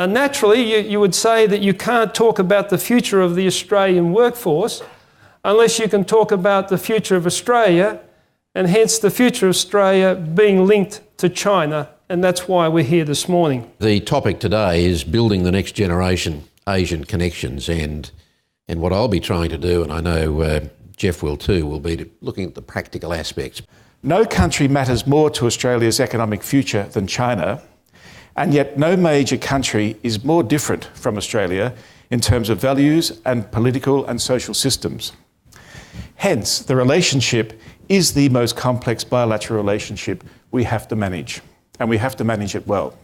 Naturally, you would say that you can't talk about the future of the Australian workforce unless you can talk about the future of Australia, and hence the future of Australia being linked to China, and that's why we're here this morning. The topic today is building the next generation Asian connections, and what I'll be trying to do, and I know Geoff will too, will be looking at the practical aspects. No country matters more to Australia's economic future than China, and yet no major country is more different from Australia in terms of values and political and social systems. Hence, the relationship is the most complex bilateral relationship we have to manage, and we have to manage it well.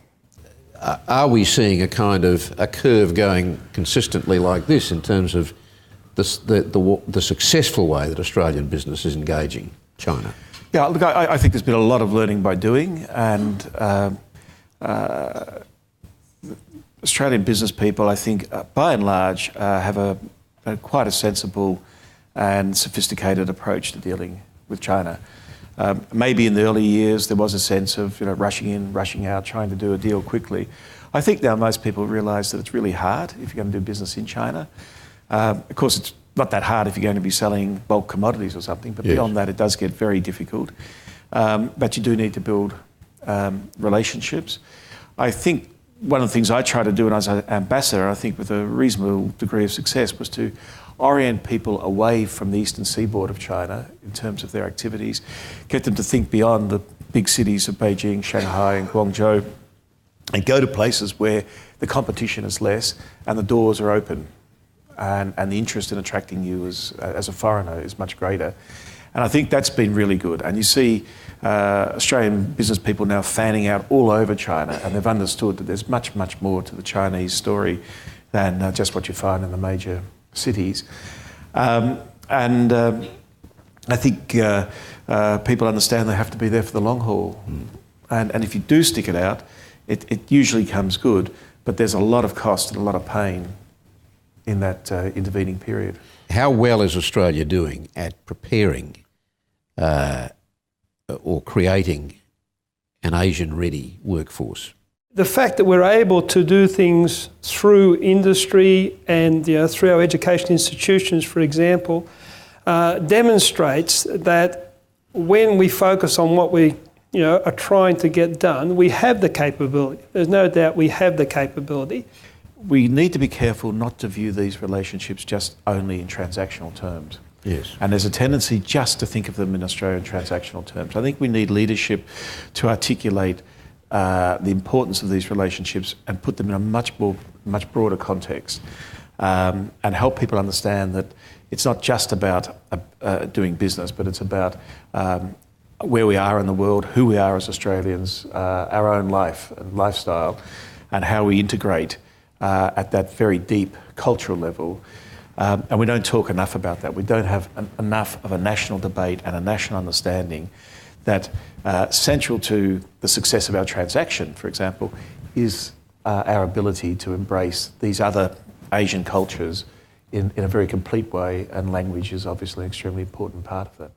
Are we seeing a kind of a curve going consistently like this in terms of the successful way that Australian business is engaging China? Yeah, look, I think there's been a lot of learning by doing, and Australian business people, I think, by and large, have quite a sensible and sophisticated approach to dealing with China. Maybe in the early years there was a sense of rushing in, rushing out, trying to do a deal quickly. I think now most people realise that it's really hard if you're going to do business in China. Of course, it's not that hard if you're going to be selling bulk commodities or something, but beyond that it does get very difficult. But you do need to build relationships. I think one of the things I tried to do when I was an ambassador, I think with a reasonable degree of success, was to orient people away from the eastern seaboard of China in terms of their activities, get them to think beyond the big cities of Beijing, Shanghai and Guangzhou, and go to places where the competition is less and the doors are open, and the interest in attracting you as a foreigner is much greater. And I think that's been really good. And you see Australian business people now fanning out all over China, and they've understood that there's much, much more to the Chinese story than just what you find in the major cities. I think people understand they have to be there for the long haul. And if you do stick it out, it usually comes good, but there's a lot of cost and a lot of pain in that intervening period. How well is Australia doing at preparing or creating an Asian-ready workforce? The fact that we're able to do things through industry and through our education institutions, for example, demonstrates that when we focus on what we are trying to get done, we have the capability. There's no doubt we have the capability. We need to be careful not to view these relationships just only in transactional terms. Yes. And there's a tendency just to think of them in Australian transactional terms. I think we need leadership to articulate the importance of these relationships and put them in a much broader context, and help people understand that it's not just about doing business, but it's about where we are in the world, who we are as Australians, our own life and lifestyle, and how we integrate at that very deep cultural level. And we don't talk enough about that. We don't have enough of a national debate and a national understanding that central to the success of our transaction, for example, is our ability to embrace these other Asian cultures in a very complete way, and language is obviously an extremely important part of that.